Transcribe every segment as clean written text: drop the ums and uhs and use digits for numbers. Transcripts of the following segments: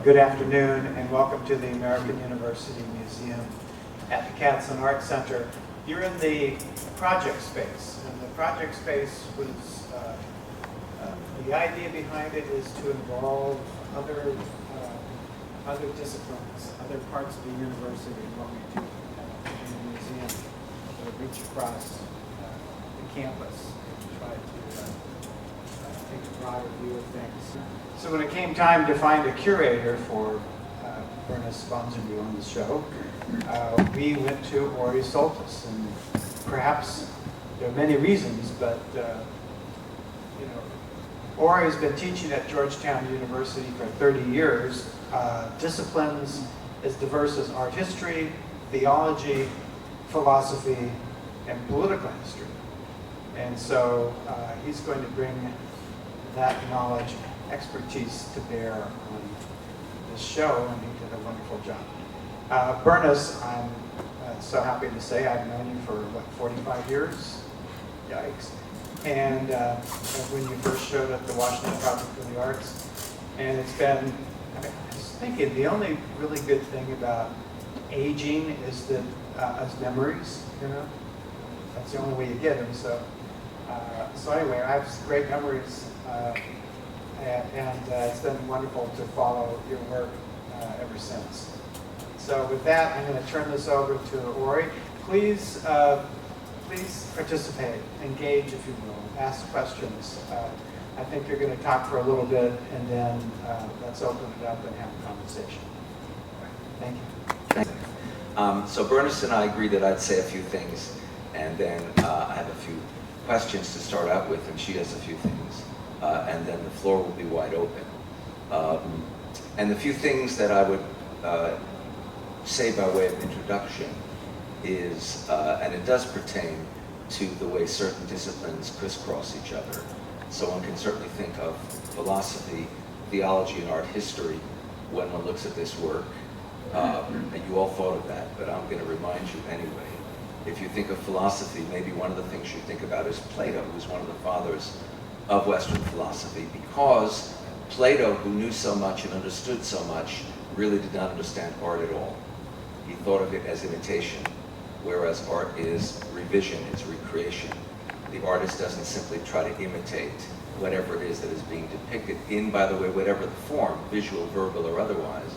Good afternoon and welcome to the American University Museum at the Katzin Art Center. You're in the project space, and the project space was, the idea behind it is to involve other disciplines, other parts of the university in what we do in the museum, to reach across the campus and try to take a broader view of things. So when it came time to find a curator for Bernice sponsored on the show, we went to Ori Soltes, and perhaps there are many reasons, but Ori has been teaching at Georgetown University for 30 years, disciplines as diverse as art history, theology, philosophy, and political history. And so he's going to bring that knowledge, expertise to bear on this show, and he did a wonderful job. Bernice, I'm so happy to say I've known you for, 45 years? Yikes. And when you first showed up at the Washington Project for the Arts, and it's been, I was thinking, the only really good thing about aging is that as memories, that's the only way you get them. So anyway, I have great memories, and it's been wonderful to follow your work ever since. So with that, I'm going to turn this over to Ori. Please participate, engage if you will, ask questions. I think you're going to talk for a little bit, and then let's open it up and have a conversation. Thank you. So Bernice and I agreed that I'd say a few things, and then I have a few questions to start out with, and she has a few things, and then the floor will be wide open. And the few things that I would say by way of introduction is, and it does pertain to the way certain disciplines crisscross each other. So one can certainly think of philosophy, theology, and art history when one looks at this work. And you all thought of that, but I'm going to remind you anyway. If you think of philosophy, maybe one of the things you think about is Plato, who's one of the fathers of Western philosophy, because Plato, who knew so much and understood so much, really did not understand art at all. He thought of it as imitation, whereas art is revision, it's recreation. The artist doesn't simply try to imitate whatever it is that is being depicted in, by the way, whatever the form, visual, verbal, or otherwise,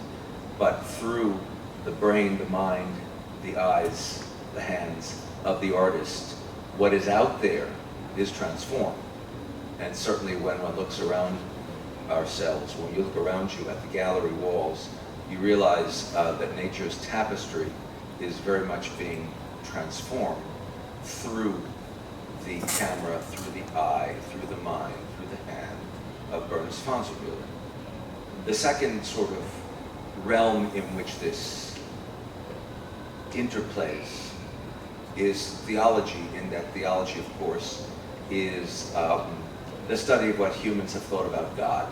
but through the brain, the mind, the eyes, the hands of the artist. What is out there is transformed. And certainly when one looks around ourselves, when you look around you at the gallery walls, you realize that nature's tapestry is very much being transformed through the camera, through the eye, through the mind, through the hand of Bernice von Muehlen. The second sort of realm in which this interplays is theology, in that theology, of course, is the study of what humans have thought about God,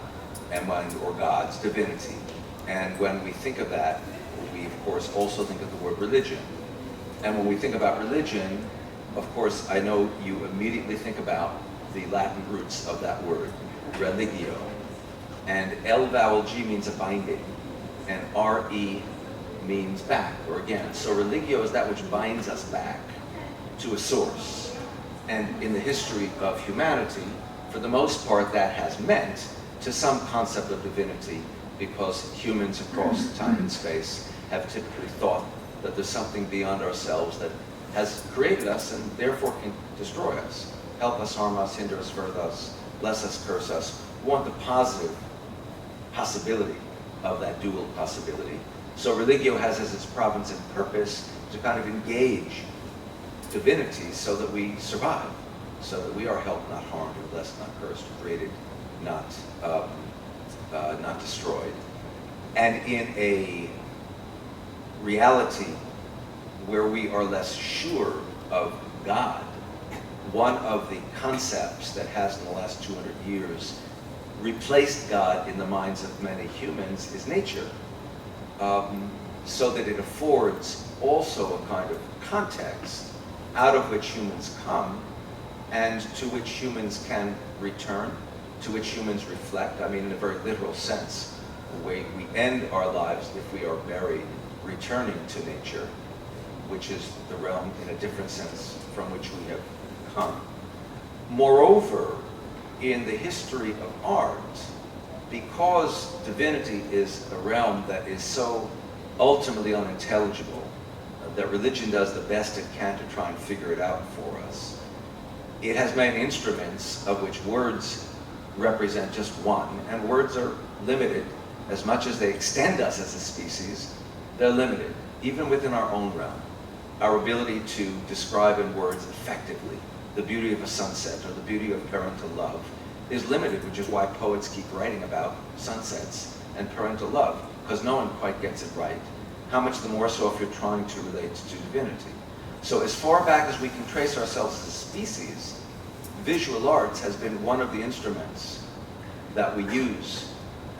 or God's divinity. And when we think of that, we of course also think of the word religion. And when we think about religion, of course, I know you immediately think about the Latin roots of that word, religio. And L vowel G means a binding, and R-E means back, or again. So religio is that which binds us back to a source. And in the history of humanity, for the most part, that has meant to some concept of divinity, because humans across time and space have typically thought that there's something beyond ourselves that has created us and therefore can destroy us, help us, harm us, hinder us, hurt us, bless us, curse us. We want the positive possibility of that dual possibility. So religio has as its province and purpose to kind of engage divinity so that we survive, so that we are helped, not harmed, or blessed, not cursed, created, not destroyed. And in a reality where we are less sure of God, one of the concepts that has in the last 200 years replaced God in the minds of many humans is nature, so that it affords also a kind of context out of which humans come and to which humans can return, to which humans reflect. I mean, in a very literal sense, the way we end our lives if we are buried, returning to nature, which is the realm in a different sense from which we have come. Moreover, in the history of art, because divinity is a realm that is so ultimately unintelligible, that religion does the best it can to try and figure it out for us, it has many instruments of which words represent just one, and words are limited. As much as they extend us as a species, they're limited, even within our own realm. Our ability to describe in words effectively the beauty of a sunset or the beauty of parental love is limited, which is why poets keep writing about sunsets and parental love, because no one quite gets it right. How much the more so if you're trying to relate to divinity. So as far back as we can trace ourselves as a species, visual arts has been one of the instruments that we use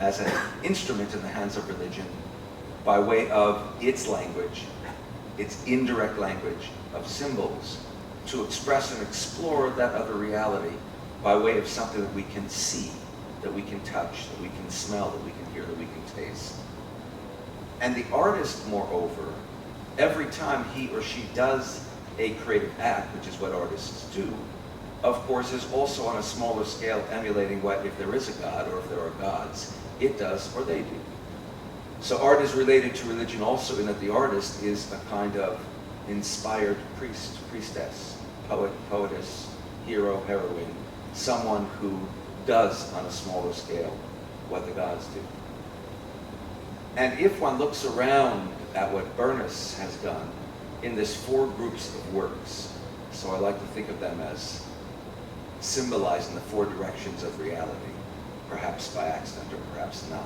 as an instrument in the hands of religion by way of its language, its indirect language of symbols, to express and explore that other reality by way of something that we can see, that we can touch, that we can smell, that we can hear, that we can taste. And the artist, moreover, every time he or she does a creative act, which is what artists do, of course is also on a smaller scale emulating what, if there is a god or if there are gods, it does or they do. So art is related to religion also in that the artist is a kind of inspired priest, priestess, poet, poetess, hero, heroine, someone who does on a smaller scale what the gods do. And if one looks around at what Bernis has done in this 4 groups of works, so I like to think of them as symbolizing the 4 directions of reality, perhaps by accident or perhaps not.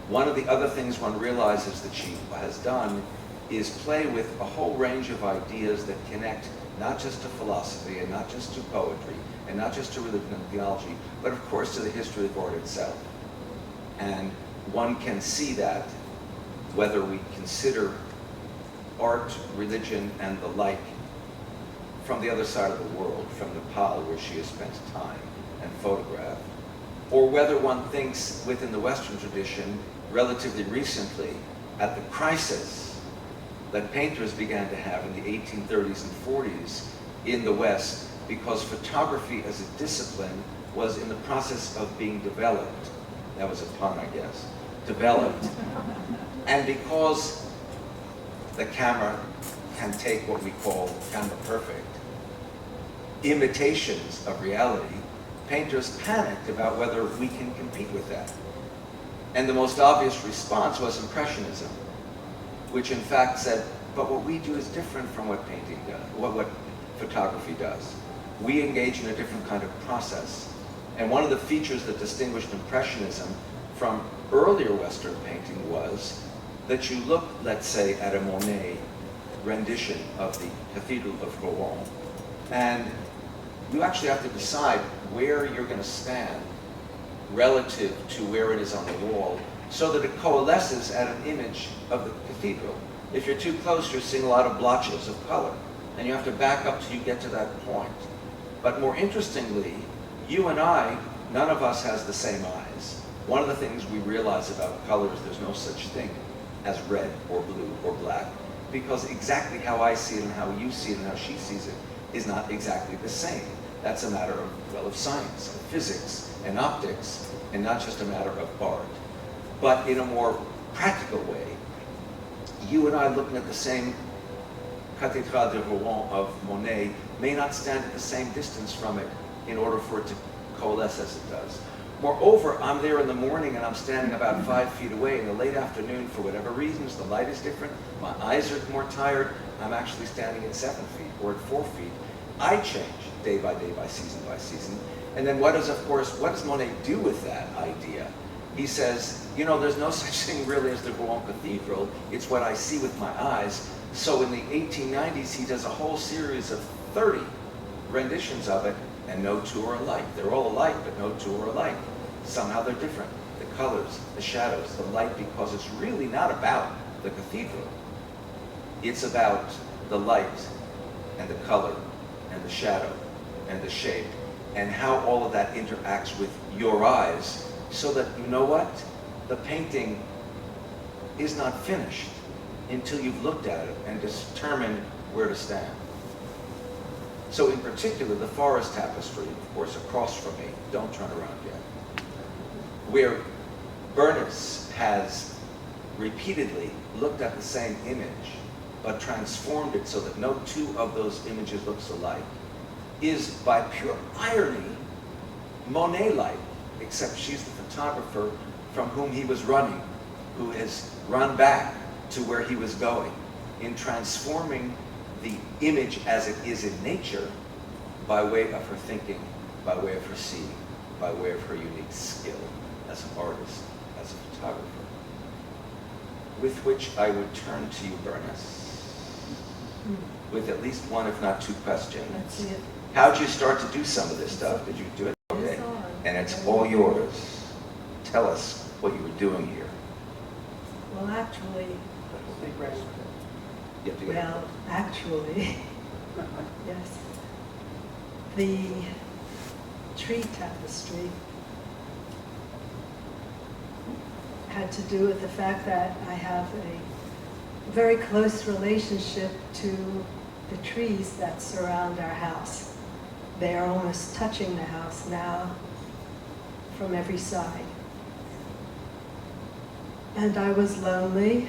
One of the other things one realizes that she has done is play with a whole range of ideas that connect not just to philosophy and not just to poetry and not just to religion and theology, but of course to the history of art itself. And one can see that whether we consider art, religion, and the like from the other side of the world, from Nepal, where she has spent time and photographed, or whether one thinks within the Western tradition, relatively recently, at the crisis that painters began to have in the 1830s and 40s in the West, because photography as a discipline was in the process of being developed. That was a pun, I guess. Developed. And because the camera can take what we call camera perfect imitations of reality, painters panicked about whether we can compete with that. And the most obvious response was Impressionism, which in fact said, but what we do is different from what painting does, what photography does. We engage in a different kind of process. And one of the features that distinguished Impressionism from earlier Western painting was that you look, let's say, at a Monet rendition of the Cathedral of Rouen, and you actually have to decide where you're going to stand relative to where it is on the wall so that it coalesces at an image of the cathedral. If you're too close, you're seeing a lot of blotches of color, and you have to back up till you get to that point. But more interestingly, you and I, none of us has the same eyes. One of the things we realize about color is there's no such thing as red or blue or black, because exactly how I see it and how you see it and how she sees it is not exactly the same. That's a matter of, well, of science, of physics, and optics, and not just a matter of art. But in a more practical way, you and I looking at the same Cathédrale de Rouen of Monet may not stand at the same distance from it in order for it to coalesce as it does. Moreover, I'm there in the morning and I'm standing about 5 feet away. In the late afternoon, for whatever reasons, the light is different, my eyes are more tired, I'm actually standing at 7 feet or at 4 feet. I change day by day, by season. And then what does Monet do with that idea? He says, you know, there's no such thing really as the Rouen Cathedral, it's what I see with my eyes. So in the 1890s, he does a whole series of 30 renditions of it, and no 2 are alike. They're all alike, but no 2 are alike. Somehow they're different. The colors, the shadows, the light, because it's really not about the cathedral. It's about the light and the color and the shadow and the shape and how all of that interacts with your eyes, so that, you know what? the painting is not finished until you've looked at it and determined where to stand. So in particular, the forest tapestry, of course, across from me, don't turn around yet, where Bernice has repeatedly looked at the same image, but transformed it so that no two of those images looks alike, is by pure irony, Monet-like, except she's the photographer from whom he was running, who has run back to where he was going, in transforming the image as it is in nature by way of her thinking, by way of her seeing, by way of her unique skill as an artist, as a photographer. With which I would turn to you, Bernice, with at least one, if not two questions. Let's see it. How'd you start to do some of this stuff? Did you do it? Okay. And it's all yours. Tell us what you were doing here. Well, actually, You have to get actually, yes. The tree tapestry had to do with the fact that I have a very close relationship to the trees that surround our house. They are almost touching the house now from every side. And I was lonely,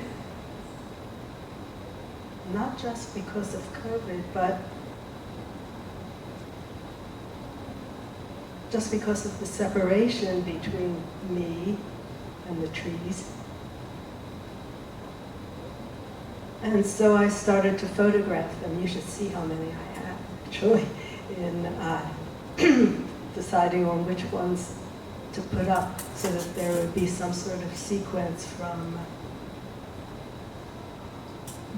not just because of COVID, but just because of the separation between me and the trees. And so I started to photograph them. You should see how many I have, actually, in deciding on which ones to put up so that there would be some sort of sequence from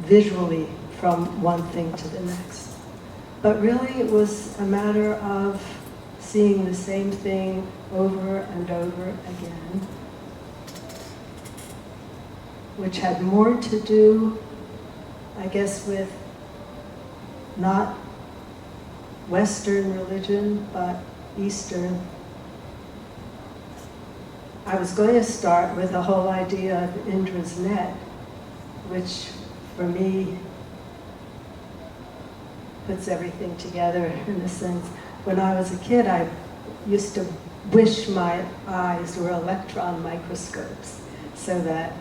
visually from one thing to the next. But really it was a matter of seeing the same thing over and over again, which had more to do, I guess, with not Western religion, but Eastern. I was going to start with the whole idea of Indra's net, which for me puts everything together in a sense. When I was a kid, I used to wish my eyes were electron microscopes so that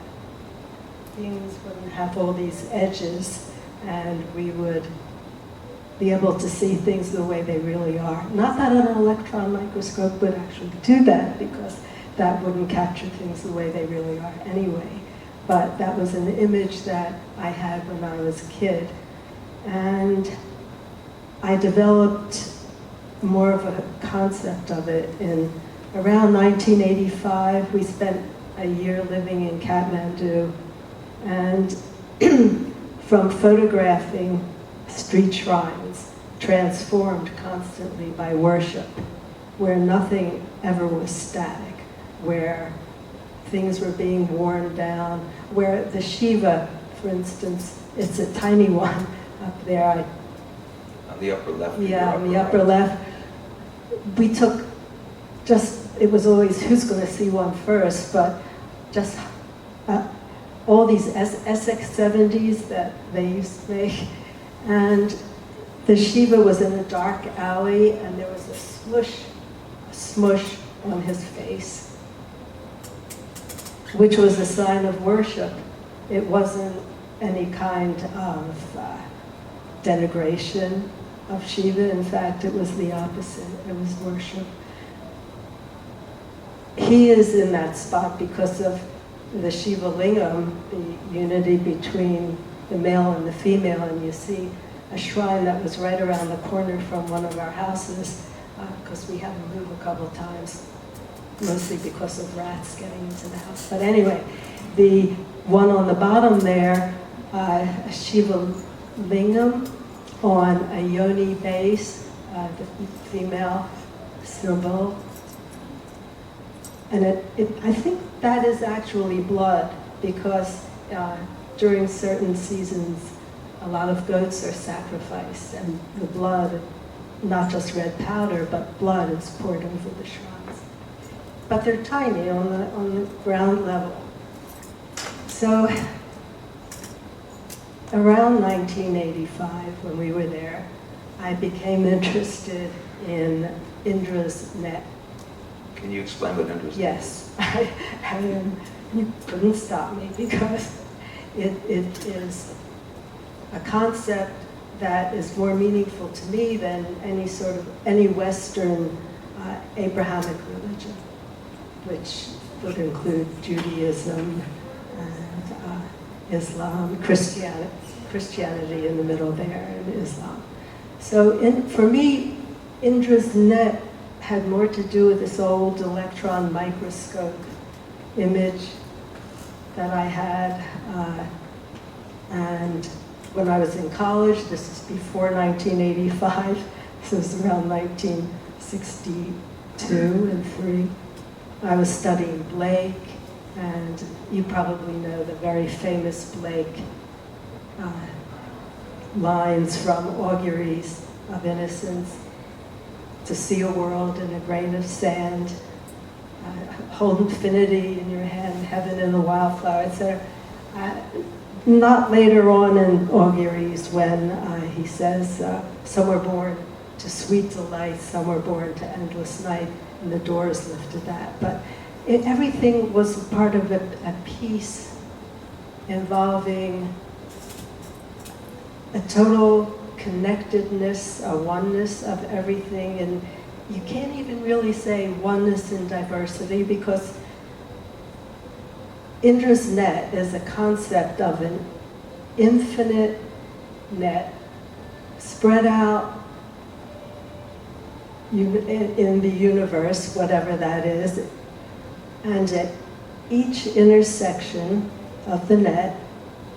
things wouldn't have all these edges and we would be able to see things the way they really are. Not that an electron microscope would actually do that, because that wouldn't capture things the way they really are anyway. But that was an image that I had when I was a kid. And I developed more of a concept of it in around 1985. We spent a year living in Kathmandu, and from photographing street shrines transformed constantly by worship, where nothing ever was static, where things were being worn down, where the Shiva, for instance, it's a tiny one up there. on the upper left. Yeah, on the upper left. We took it was always who's going to see one first, but just all these SX70s that they used to make. And the Shiva was in a dark alley, and there was a smush on his face, which was a sign of worship. It wasn't any kind of denigration of Shiva. In fact, it was the opposite. It was worship. He is in that spot because of the Shiva Lingam, the unity between the male and the female, and you see a shrine that was right around the corner from one of our houses, because we had to move a couple times, mostly because of rats getting into the house. But anyway, the one on the bottom there, a Shiva Lingam on a yoni base, the female symbol. And I think that is actually blood, because during certain seasons, a lot of goats are sacrificed, and the blood, not just red powder, but blood is poured over the shrines. but they're tiny on the ground level. So around 1985, when we were there, I became interested in Indra's net. Can you explain what Indra's net Yes, you couldn't stop me because it is a concept that is more meaningful to me than any Western Abrahamic religion, which would include Judaism and Islam, Christianity in the middle there, and Islam. So for me, Indra's net had more to do with this old electron microscope image that I had. And when I was in college, this is before 1985, this was around 1962 and 3, I was studying Blake, and you probably know the very famous Blake lines from Auguries of Innocence: to see a world in a grain of sand, hold infinity in your hand, heaven in a wildflower, etc. Not later on in Auguries when he says, some were born to sweet delight, some were born to endless night, and the doors lifted that. But everything was part of a piece involving a total connectedness, a oneness of everything, and you can't even really say oneness in diversity, because Indra's net is a concept of an infinite net spread out in the universe, whatever that is, and at each intersection of the net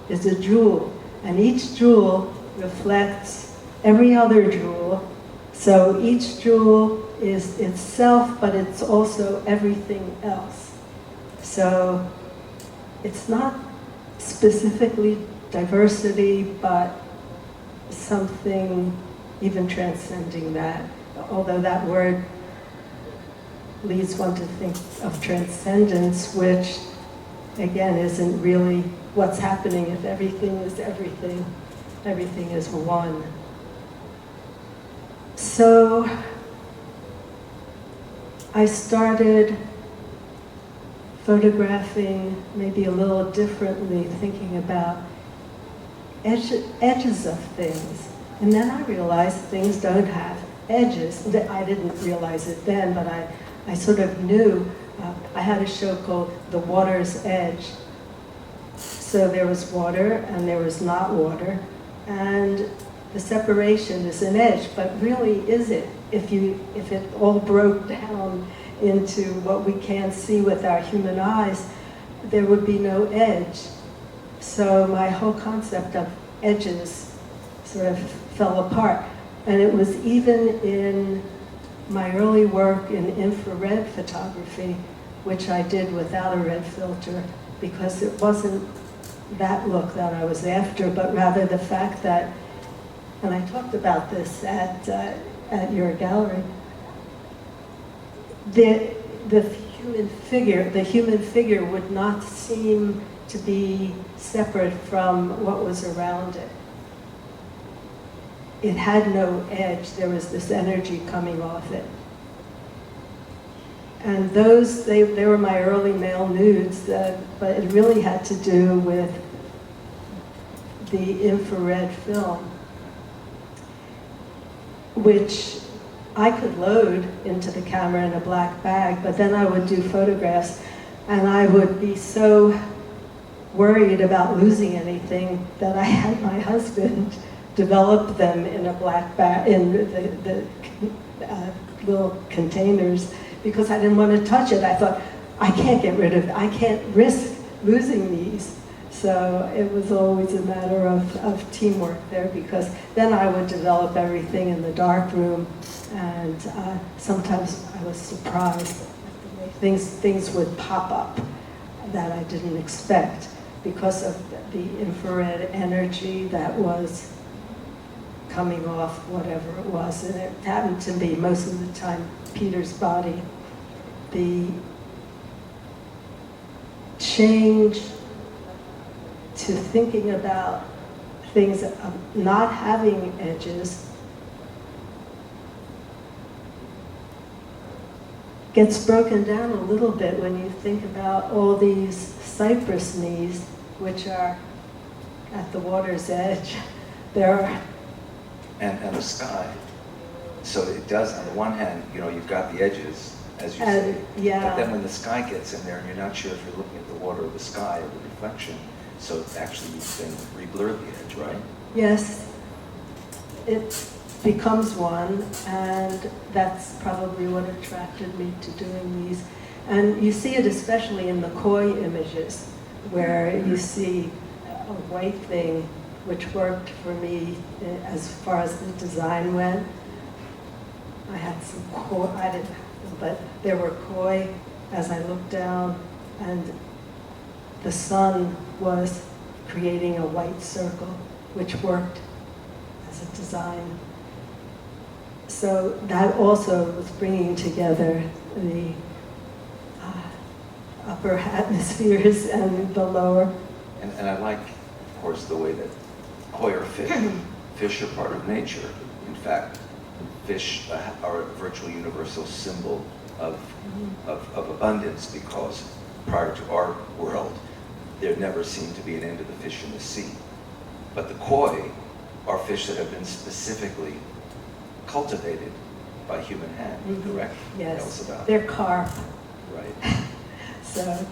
is a jewel, and each jewel reflects every other jewel. So each jewel is itself, but it's also everything else. So it's not specifically diversity, but something even transcending that. Although that word leads one to think of transcendence, which again isn't really what's happening if everything is everything. Everything is one. So I started photographing maybe a little differently, thinking about edges of things. And then I realized things don't have edges. I didn't realize it then, but I sort of knew. I had a show called The Water's Edge. So there was water and there was not water. And the separation is an edge, but really is it? If it all broke down into what we can't see with our human eyes, there would be no edge. So my whole concept of edges sort of fell apart. And it was even in my early work in infrared photography, which I did without a red filter, because it wasn't that look that I was after, but rather the fact that, and I talked about this at your gallery, the human figure would not seem to be separate from what was around it. It had no edge. There was this energy coming off it. And those, they were my early male nudes, but it really had to do with the infrared film, which I could load into the camera in a black bag, but then I would do photographs and I would be so worried about losing anything that I had my husband develop them in a black bag, in the little containers, because I didn't want to touch it. I thought, I can't get rid of it. I can't risk losing these. So it was always a matter of teamwork there, because then I would develop everything in the dark room, and sometimes I was surprised at the way things would pop up that I didn't expect because of the infrared energy that was coming off whatever it was. And it happened to be most of the time Peter's body. The change to thinking about things not having edges gets broken down a little bit when you think about all these cypress knees, which are at the water's edge. There are... And the sky. So it does, on the one hand, you know, you've got the edges, as you say. Yeah. But then when the sky gets in there, and you're not sure if you're looking at the water or the sky or the reflection, so actually you can re-blur the edge, right? Yes. It becomes one, and that's probably what attracted me to doing these. And you see it especially in the koi images, where you see a white thing, which worked for me as far as the design went. I had some koi, I didn't have them, but there were koi as I looked down, and the sun was creating a white circle, which worked as a design. So that also was bringing together the upper atmospheres and the lower. And I like, of course, the way that koi are fish. Fish are part of nature. In fact, fish are a virtual universal symbol of abundance, because prior to our world, there never seemed to be an end to the fish in the sea. But the koi are fish that have been specifically cultivated by human hand, correct? Yes, Tell us about they're carp. Right. So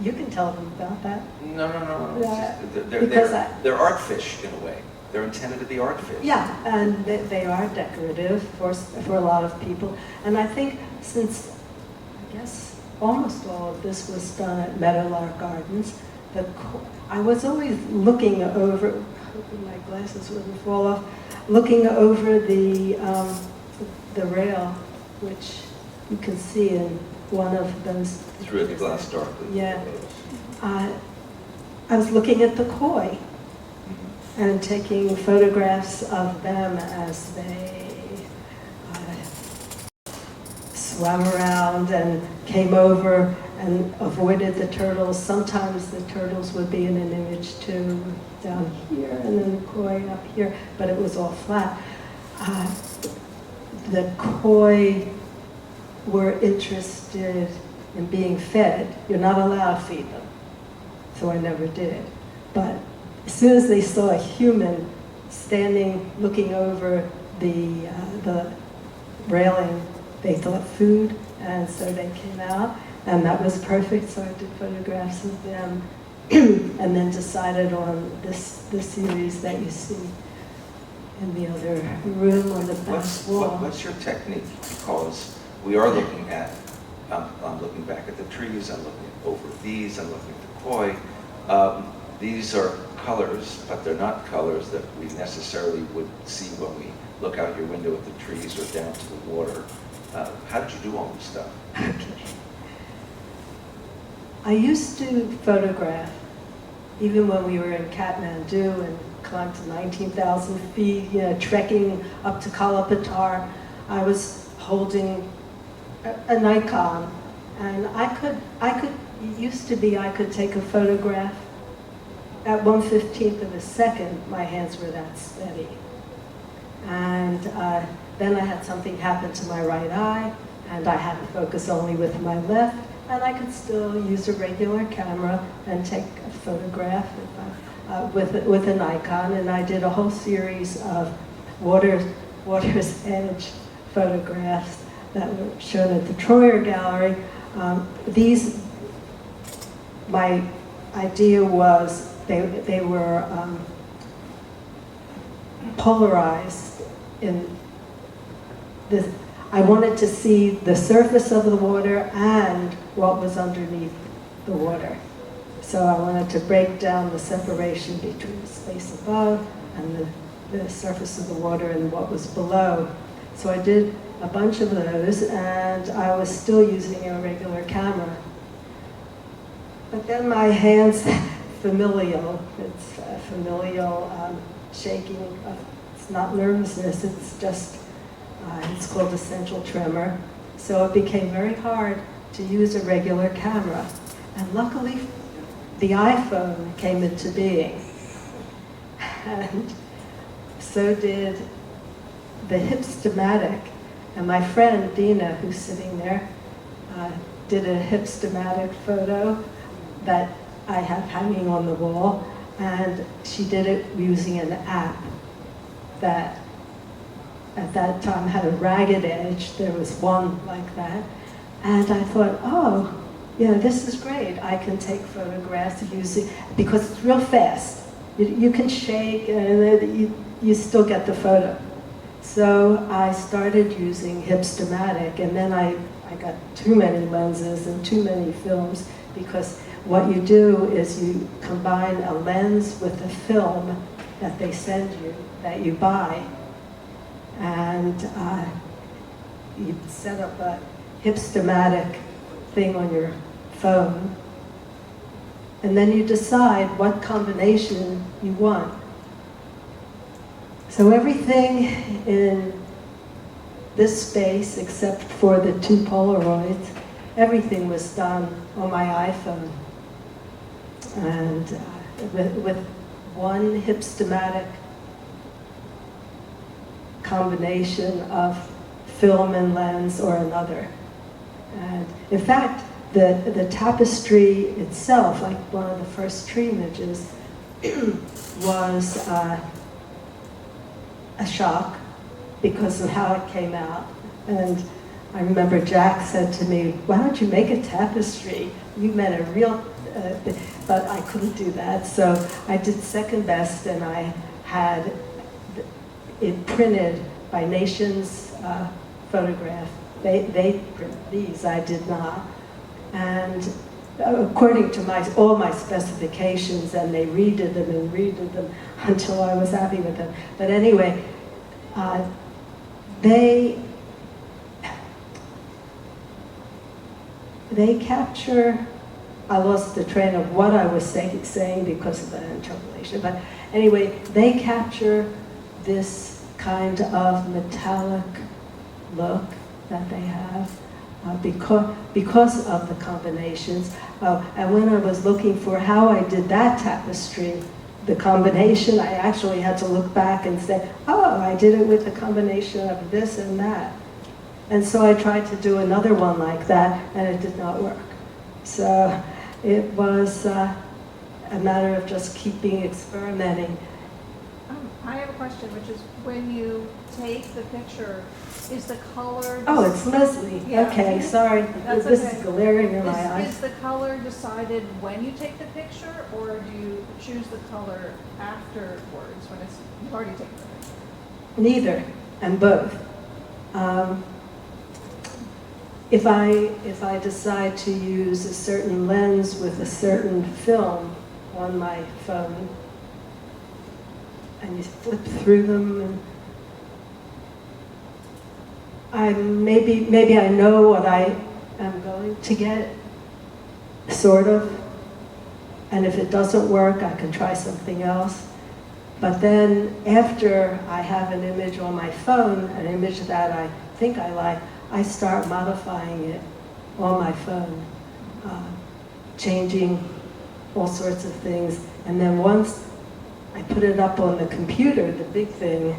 you can tell them about that. No. Because They're art fish in a way. They're intended to be art fish. Yeah, and they are decorative for a lot of people. And I think since, I guess, almost all of this was done at Meadowlark Gardens, I was always looking over, hoping my glasses wouldn't fall off, looking over the rail, which you can see in one of those. Through the glass darkly. Yeah. I was looking at the koi and taking photographs of them as they swam around and came over and avoided the turtles. Sometimes the turtles would be in an image too, down here, and then the koi up here, but it was all flat. The koi were interested in being fed. You're not allowed to feed them, so I never did. But as soon as they saw a human standing, looking over the railing, they thought food, and so they came out, and that was perfect, so I did photographs of them, and then decided on this series that you see in the other room on the back wall. What's your technique? Because we are looking at, I'm looking back at the trees, I'm looking over these, I'm looking at the koi. These are colors, but they're not colors that we necessarily would see when we look out your window at the trees or down to the water. How did you do all this stuff? Okay. I used to photograph, even when we were in Kathmandu and climbed to 19,000 feet, trekking up to Kalapatar. I was holding a Nikon, and I could, it used to be I could take a photograph at 1/15th of a second. My hands were that steady. And then I had something happen to my right eye, and I had to focus only with my left, and I could still use a regular camera and take a photograph with a Nikon, and I did a whole series of water's edge photographs that were shown at the Troyer Gallery. My idea was they were polarized in this. I wanted to see the surface of the water and what was underneath the water. So I wanted to break down the separation between the space above and the surface of the water and what was below. So I did a bunch of those, and I was still using a regular camera. But then my hands, familial, it's familial shaking. It's not nervousness, it's just, it's called essential tremor. So it became very hard to use a regular camera. And luckily, the iPhone came into being. And so did the hipstamatic. And my friend Dina, who's sitting there, did a hipstamatic photo that I have hanging on the wall. And she did it using an app that at that time had a ragged edge. There was one like that. And I thought, oh, this is great. I can take photographs using, because it's real fast. You can shake and you still get the photo. So I started using hipstamatic, and then I got too many lenses and too many films, because what you do is you combine a lens with a film that they send you, that you buy, and you set up a hipstamatic thing on your phone, and then you decide what combination you want. So everything in this space, except for the 2 Polaroids, everything was done on my iPhone. And with one hipstamatic combination of film and lens or another. And in fact, the tapestry itself, like one of the first tree images, was a shock because of how it came out. And I remember Jack said to me, why don't you make a tapestry? You meant a real, but I couldn't do that. So I did second best, and I had it printed by Nation's photograph. They printed these, I did not. And according to all my specifications, and they redid them and redid them until I was happy with them. But anyway, they capture, I lost the train of what I was saying because of the interpolation, but anyway, they capture this kind of metallic look that they have because of the combinations. And when I was looking for how I did that tapestry, the combination, I actually had to look back and say, oh, I did it with the combination of this and that. And so I tried to do another one like that, and it did not work. So it was a matter of just keeping experimenting. I have a question, which is when you take the picture, is the color... Oh, it's Leslie. Yeah. Okay, sorry. That's This okay. is glaring in my eyes. Is the color decided when you take the picture, or do you choose the color afterwards when you've already taken the picture? Neither, and both. If I decide to use a certain lens with a certain film on my phone, and you flip through them, and maybe I know what I am going to get, sort of, and if it doesn't work, I can try something else. But then after I have an image on my phone, an image that I think I like, I start modifying it on my phone, changing all sorts of things. And then once I put it up on the computer, the big thing,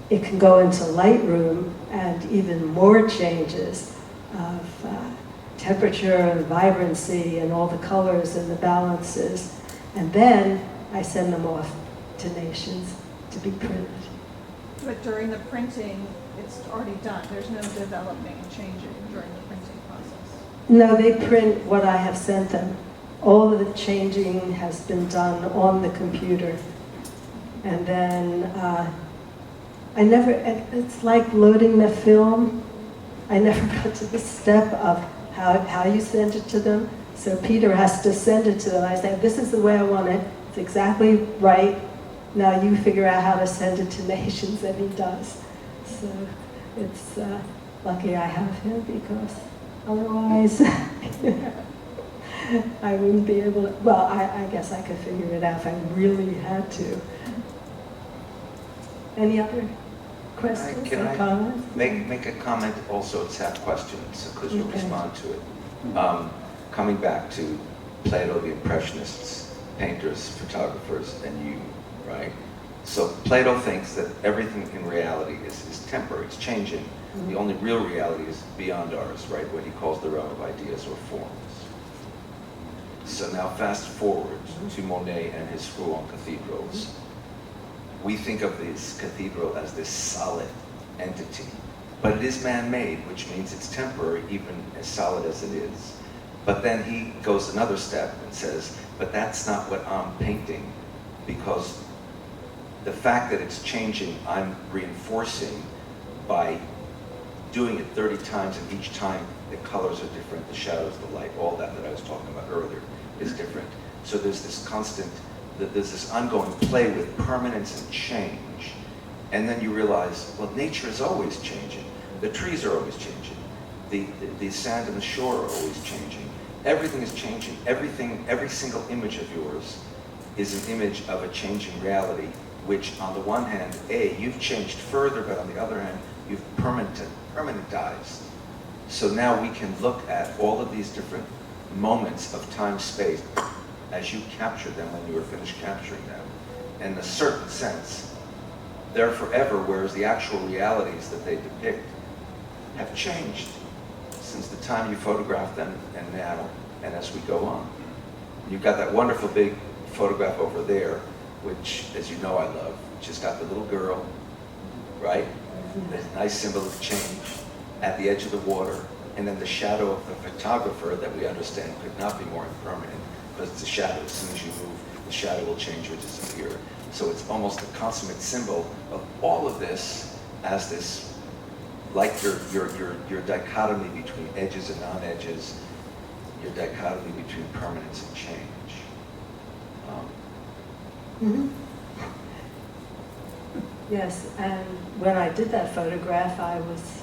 it can go into Lightroom and even more changes of temperature and vibrancy and all the colors and the balances. And then I send them off to Nations to be printed. But during the printing, it's already done. There's no developing and changing during the printing process. No, they print what I have sent them. All of the changing has been done on the computer. And then it's like loading the film. I never got to the step of how you send it to them. So Peter has to send it to them. I say, this is the way I want it. It's exactly right. Now you figure out how to send it to Nations, and he does. So it's lucky I have him, because otherwise I wouldn't be able to, well, I guess I could figure it out if I really had to. Any other questions or comments? Make a comment also? It's that question, so could you Okay. respond to it? coming back to Plato, the Impressionists, painters, photographers, and you, right? So Plato thinks that everything in reality is temporary, it's changing. The only real reality is beyond ours, right? What he calls the realm of ideas or forms. So now fast forward to Monet and his Rouen cathedrals. We think of this cathedral as this solid entity, but it is man-made, which means it's temporary, even as solid as it is. But then he goes another step and says, but that's not what I'm painting, because the fact that it's changing, I'm reinforcing by doing it 30 times, and each time the colors are different, the shadows, the light, all that I was talking about earlier is different. So there's this constant, there's this ongoing play with permanence and change. And then you realize, well, nature is always changing. The trees are always changing. The sand and the shore are always changing. Everything is changing. Everything, every single image of yours is an image of a changing reality, which on the one hand, you've changed further, but on the other hand, you've permanentized. So now we can look at all of these different moments of time, space, as you captured them when you were finished capturing them. In a certain sense, they're forever, whereas the actual realities that they depict have changed since the time you photographed them and now, and as we go on. You've got that wonderful big photograph over there, which, as you know, I love, which has got the little girl, right? The nice symbol of change at the edge of the water, and then the shadow of the photographer that we understand could not be more impermanent, because it's a shadow. As soon as you move, the shadow will change or disappear. So it's almost a consummate symbol of all of this as this, like your dichotomy between edges and non-edges, your dichotomy between permanence and change. Yes, and when I did that photograph, I was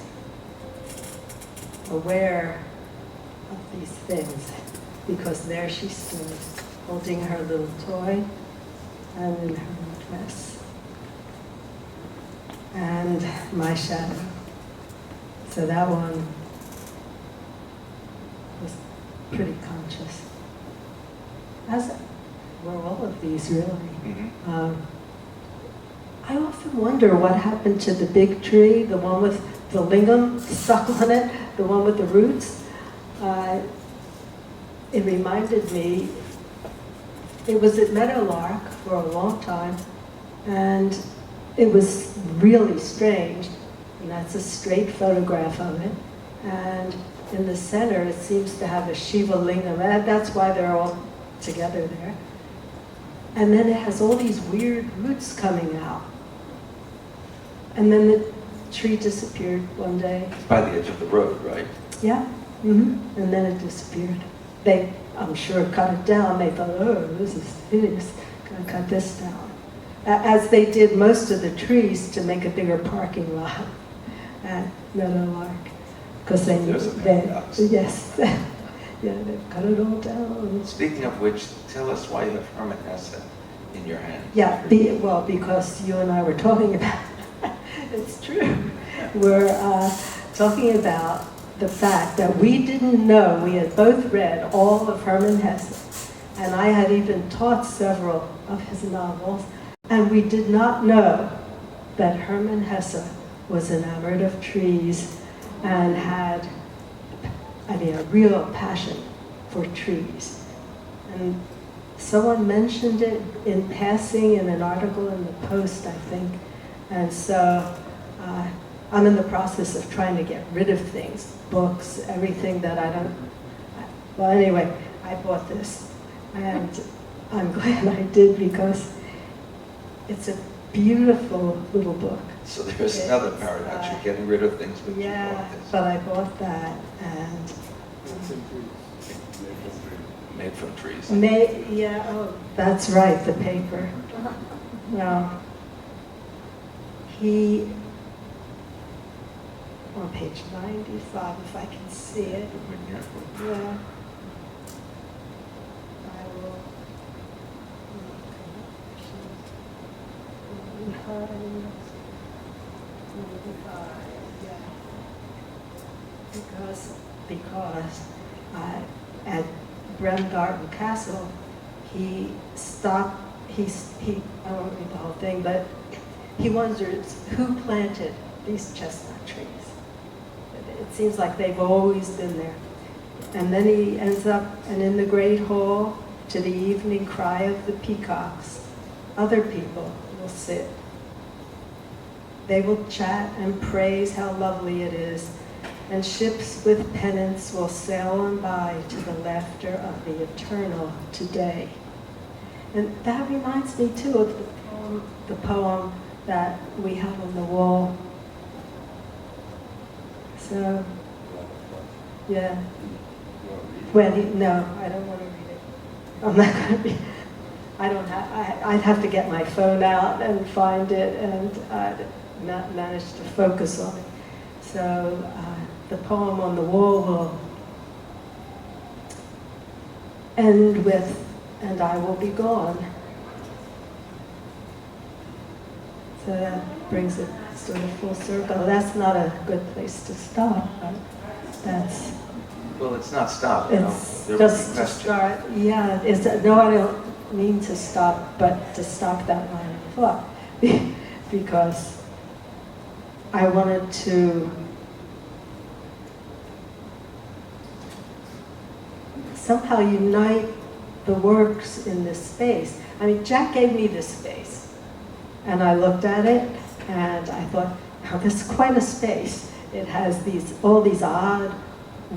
aware of these things, because there she stood, holding her little toy and in her dress, and my shadow. So that one was pretty conscious, as were all of these, really. I often wonder what happened to the big tree, the one with the lingam stuck on it, the one with the roots. It reminded me, it was at Meadowlark for a long time, and it was really strange. And that's a straight photograph of it. And in the center, it seems to have a Shiva lingam. That's why they're all together there. And then it has all these weird roots coming out. And then the tree disappeared one day. It's by the edge of the road, right? Yeah. And then it disappeared. They, I'm sure, cut it down. They thought, oh, this is hideous. Gonna cut this down. As they did most of the trees to make a bigger parking lot at Meadowlark. Because they knew yes. Yeah, they've cut it all down. Speaking of which, tell us why you have Hermann Hesse in your hand. Yeah, well, because you and I were talking about it's true. We're talking about the fact that we didn't know, we had both read all of Hermann Hesse, and I had even taught several of his novels, and we did not know that Hermann Hesse was enamored of trees and had, a real passion for trees. And someone mentioned it in passing in an article in the Post, I think. And so I'm in the process of trying to get rid of things, books, everything that I don't. Well, anyway, I bought this, and I'm glad I did, because it's a beautiful little book. So there's another paradox. You're getting rid of things, but you bought this. But I bought that, and Made from trees. That's right, the paper. Well, he, on page 95, if I can see it. Yeah. I will. Because at Bremgarten Castle, he stopped, I won't read the whole thing, but he wonders who planted these chestnut trees. It seems like they've always been there. And then he ends up, and in the great hall, to the evening cry of the peacocks, other people will sit. They will chat and praise how lovely it is, and ships with pennants will sail on by to the laughter of the eternal today. And that reminds me too of the poem that we have on the wall. So, yeah. No, I don't want to read it. I'm not going to be, I'd have to get my phone out and find it and not manage to focus on it. So the poem on the wall will end with, and I will be gone. So that brings it sort of full circle. That's not a good place to stop, but that's... Well, it's not stop, you know. It's There will be just to questions. start, yeah, no, I don't mean to stop, but to stop that line of thought. Because I wanted to somehow unite the works in this space. I mean, Jack gave me this space, and I looked at it, and I thought, now this is quite a space. It has all these odd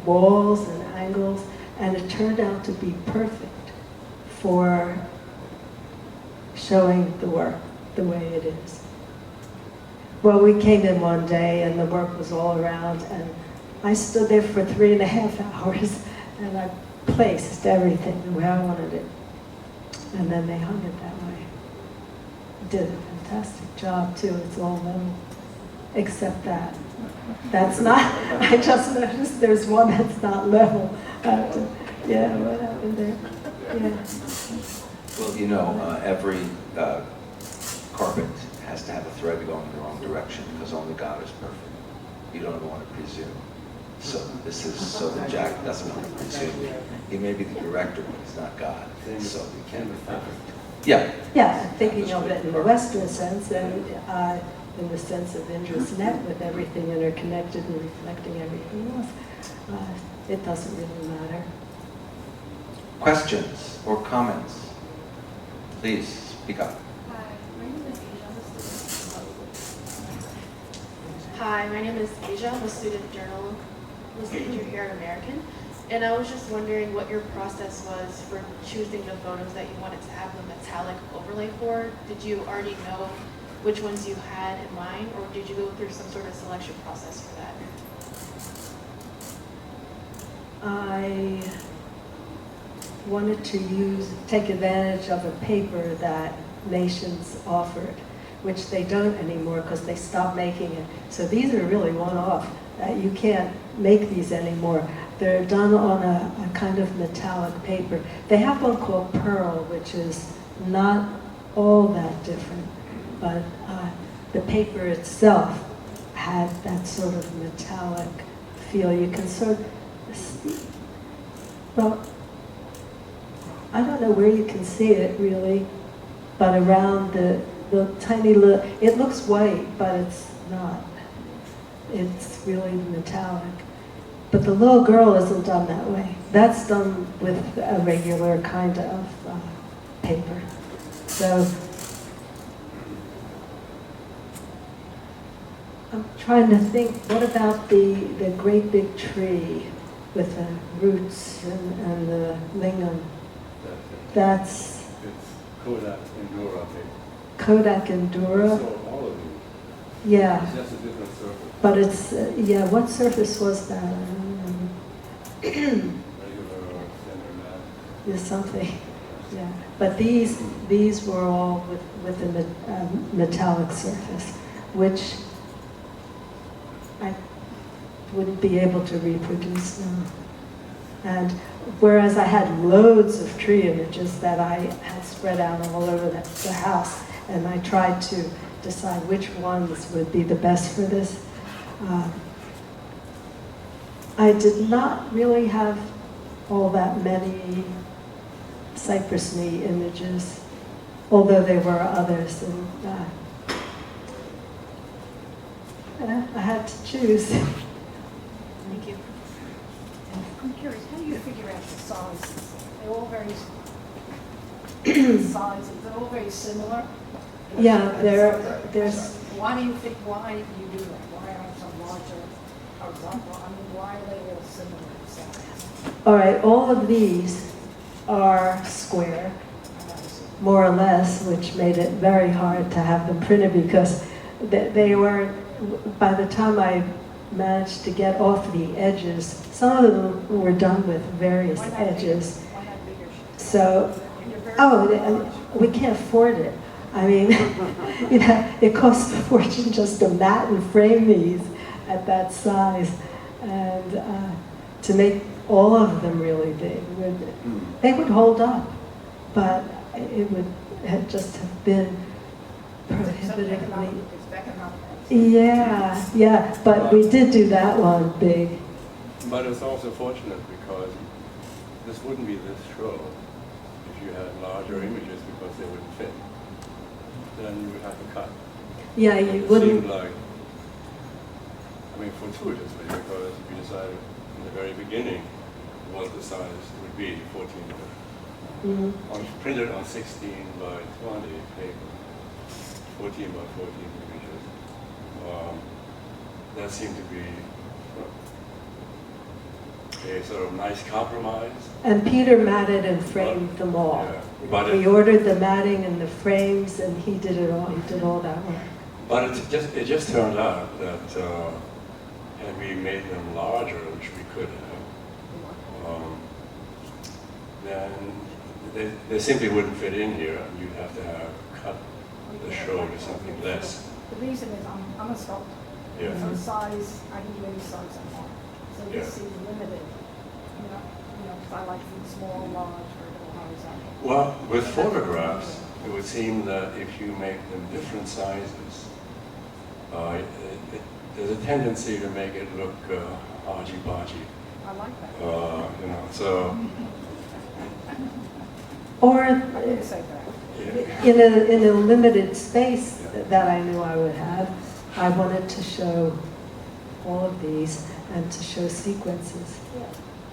walls and angles, and it turned out to be perfect for showing the work the way it is. Well, we came in one day and the work was all around, and I stood there for 3.5 hours and I placed everything the way I wanted it. And then they hung it that way. Did a fantastic job too. It's all level, except that. That's not, I just noticed there's one that's not level. Yeah, what happened there? Yeah. Well, you know, every carpet has to have a thread going in the wrong direction because only God is perfect. You don't want to presume. So this is so that Jack doesn't want to presume. He may be the director, but he's not God. So you can't be perfect. Yeah. Yeah, thinking of it in the Western sense, and in the sense of Indra's net with everything interconnected and reflecting everything else, it doesn't really matter. Questions or comments? Please speak up. Hi, my name is Asia. I'm a student journalism major here at American. And I was just wondering what your process was for choosing the photos that you wanted to have the metallic overlay for. Did you already know which ones you had in mind, or did you go through some sort of selection process for that? I wanted to take advantage of a paper that Nations offered, which they don't anymore because they stopped making it. So these are really one-off. You can't make these anymore. They're done on a kind of metallic paper. They have one called Pearl, which is not all that different, but the paper itself had that sort of metallic feel. You can sort of see, well, I don't know where you can see it really, but around the tiny little, it looks white, but it's not. It's really metallic. But the little girl isn't done that way. That's done with a regular kind of paper. So I'm trying to think, what about the great big tree with the roots and the lingam? That's It's Kodak Endura paper. Kodak Endura. So all of you. Yeah. It's just a different surface. But it's, yeah, what surface was that? I don't remember. Regular or thinner mat. There's something, yeah. But these were all with a metallic surface, which I wouldn't be able to reproduce now. And whereas I had loads of tree images that I had spread out all over the house, and I tried to decide which ones would be the best for this. I did not really have all that many cypress knee images, although there were others, and I had to choose. Thank you. I'm curious, how do you figure out the sizes? They're all very sizes. They're all very similar. Yeah, there's. Why do you do that? Why aren't some larger, horizontal? I mean, why are they all similar in size? All right, all of these are square, more or less, which made it very hard to have them printed because they weren't, by the time I managed to get off the edges, some of them were done with various Why not edges. bigger? Why not bigger? So, You're very oh, we can't afford it. I mean, you know, it costs a fortune just to mat and frame these at that size. And to make all of them really big, they would hold up, but it would just have been prohibitively. It's economic. Yeah, but we did do that one big. But it's also fortunate because this wouldn't be this show if you had larger images because they wouldn't fit. Then you would have to cut. Yeah, But you it wouldn't. seemed like, I mean, fortuitously, because we decided in the very beginning what the size would be, 14, printed on 16 by 20 paper, 14 by 14 images. That seemed to be a sort of nice compromise. And Peter matted and framed them all. Yeah. But We ordered the matting and the frames, and he did it all. He did all that work. But it just turned out that had we made them larger, which we could have, then they simply wouldn't fit in here, and you'd have to have cut the show to something less. The reason is I'm a sculptor. Yeah. So size, I can do any size I want. So this Yeah. seems limited. Because I like things small, large, vertical, horizontal. Well, with photographs, it would seem that if you make them different sizes, there's a tendency to make it look argy-bargy. I like that. So Or I didn't say that. yeah. in a limited space that I knew I would have, I wanted to show all of these and to show sequences,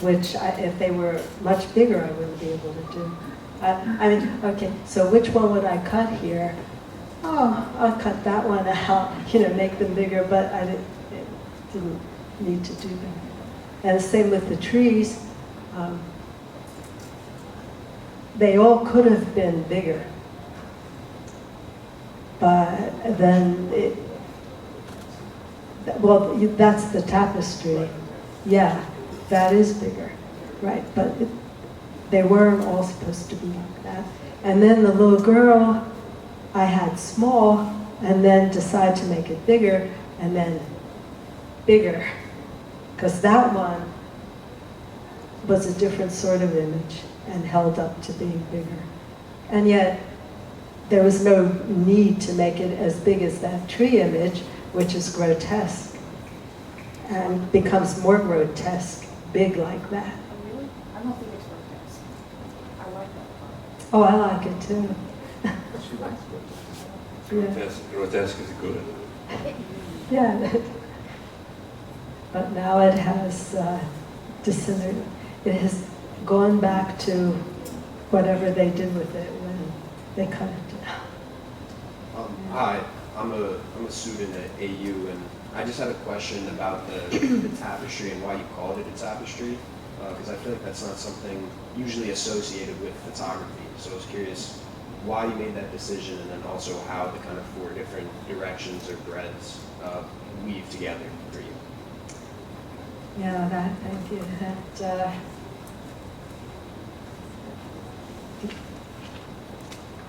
which if they were much bigger, I wouldn't be able to do. I mean, okay, so which one would I cut here? Oh, I'll cut that one out, make them bigger, but I didn't need to do that. And the same with the trees. They all could have been bigger, but then that's the tapestry. Yeah, that is bigger, right? But they weren't all supposed to be like that. And then the little girl, I had small, and then decided to make it bigger, and then bigger, because that one was a different sort of image and held up to being bigger. And yet, there was no need to make it as big as that tree image, which is grotesque, and becomes more grotesque, big like that. Oh, really? I don't think it's grotesque. I like that part. Oh, I like it too. Grotesque is good. Yeah. But now it has disintegrated. It has gone back to whatever they did with it when they cut it down. Hi, I'm a student at AU, and I just had a question about the tapestry and why you called it a tapestry, because I feel like that's not something usually associated with photography. So I was curious why you made that decision, and then also how the kind of 4 different directions or threads weave together for you. Yeah, thank you. That,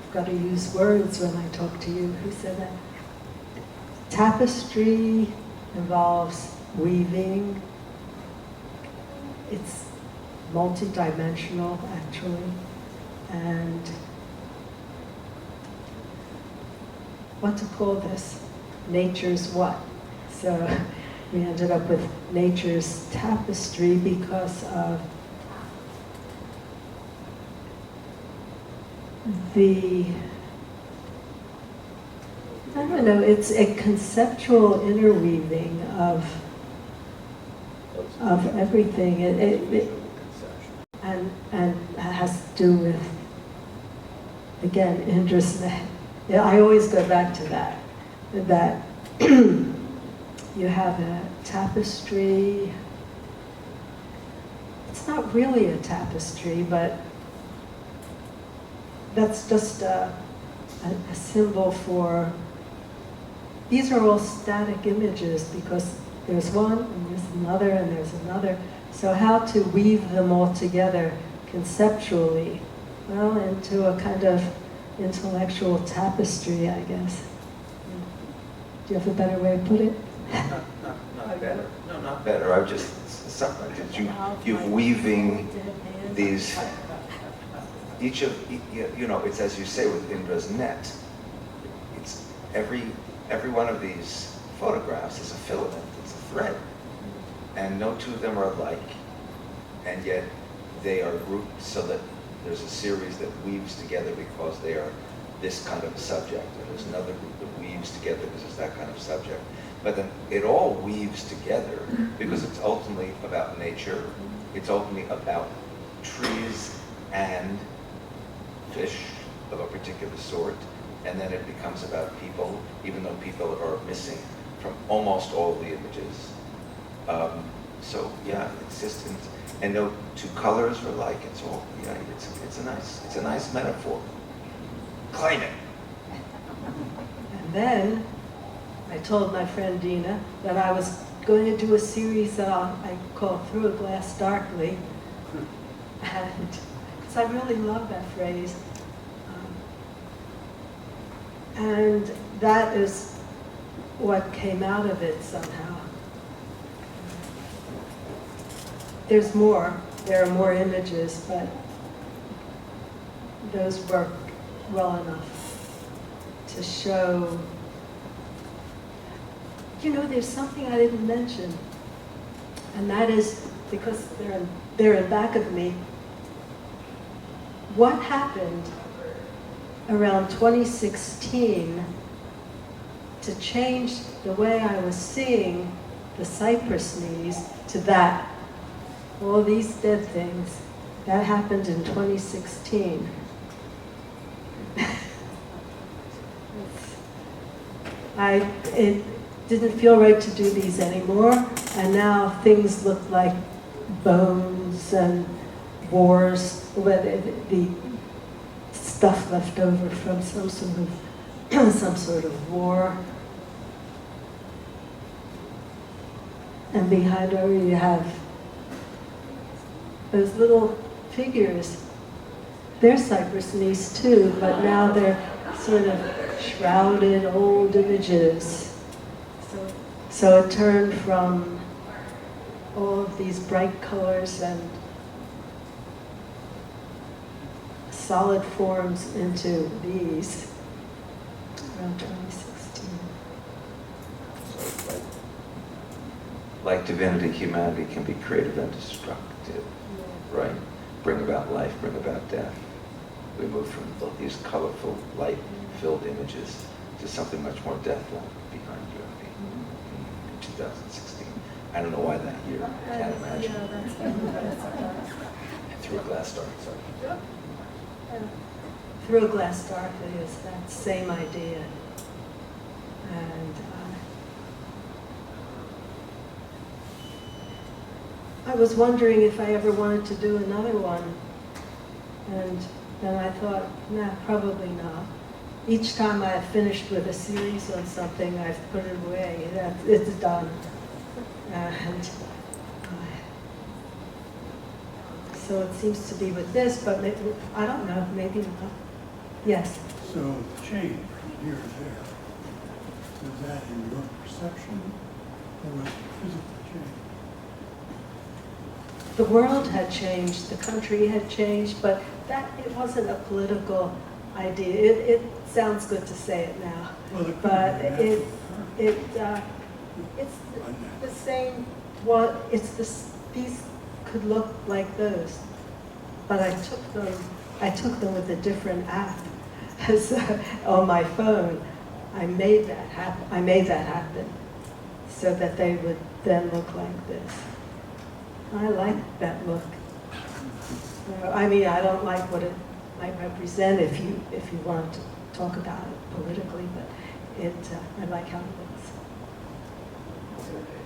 I've got to use words when I talk to you. Who said that? Tapestry involves weaving. It's multi-dimensional, actually. And what to call this? Nature's what? So we ended up with nature's tapestry because of I don't know, it's a conceptual interweaving of everything. And has to do with, again, interest. Yeah, I always go back to that you have a tapestry. It's not really a tapestry, but that's just a symbol for, these are all static images because there's one and there's another and there's another. So how to weave them all together conceptually, well, into a kind of intellectual tapestry, I guess. Do you have a better way to put it? Not better. No, not better. I've just something that you're weaving these. Each of it's as you say with Indra's net. It's every one of these photographs is a filament. It's a thread, and no two of them are alike, and yet they are grouped so that there's a series that weaves together because they are this kind of a subject, and there's another group that weaves together because it's that kind of subject. But then it all weaves together because it's ultimately about nature, it's ultimately about trees and fish of a particular sort, and then it becomes about people, even though people are missing from almost all the images. So yeah, it's just, and no two colors are alike. It's all, yeah, it's a nice metaphor. Claim it. And then I told my friend Dina that I was going to do a series that I call Through a Glass Darkly, and because I really love that phrase. And that is what came out of it somehow. There's more. There are more images, but those work well enough to show. There's something I didn't mention, and that is, because they're in back of me, what happened around 2016 to change the way I was seeing the cypress knees to that. All these dead things, that happened in 2016. It didn't feel right to do these anymore, and now things look like bones and wars, the stuff left over from some sort of war. And behind her you have those little figures. They're cypress knees too, but now they're sort of shrouded old images. So it turned from all of these bright colors and solid forms into these around 2016. So like divinity, humanity can be creative and destructive, right? Bring about life, bring about death. We move from these colorful, light-filled images to something much more death-like behind you and me in 2016. I don't know why that year. I can't imagine. Through a glass dark, sorry. Through a Glass Darkly is that same idea. And I was wondering if I ever wanted to do another one. And then I thought, nah, probably not. Each time I've finished with a series on something, I've put it away. It's done. And so it seems to be with this, but maybe, I don't know, maybe not. Yes? So the change from here to there, was that in your perception, or was it physical change? The world had changed, the country had changed, but it wasn't a political idea. It sounds good to say it now, Well, it could but be it's the same. These could look like those, but I took them I took them with a different app. So, on my phone, I made that happen so that they would then look like this. I like that look. I mean, I don't like what it might represent if you want to talk about it politically, but I like how it looks.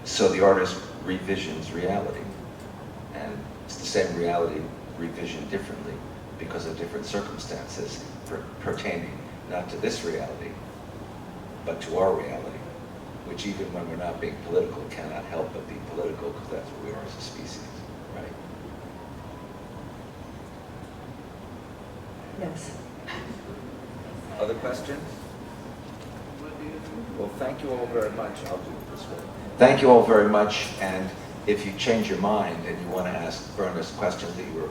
So the artist revisions reality, and it's the same reality revisioned differently because of different circumstances pertaining not to this reality, but to our reality, which even when we're not being political cannot help but be political because that's what we are as a species, right? Yes. Other questions? Well, thank you all very much. I'll do it this way. Thank you all very much, and if you change your mind and you want to ask Bernice questions that you were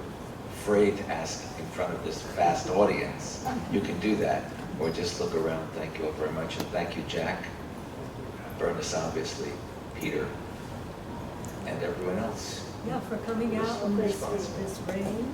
afraid to ask in front of this vast audience, you can do that, or just look around. Thank you all very much, and thank you, Jack, Bernice, obviously, Peter, and everyone else. Yeah, for coming out in this rain.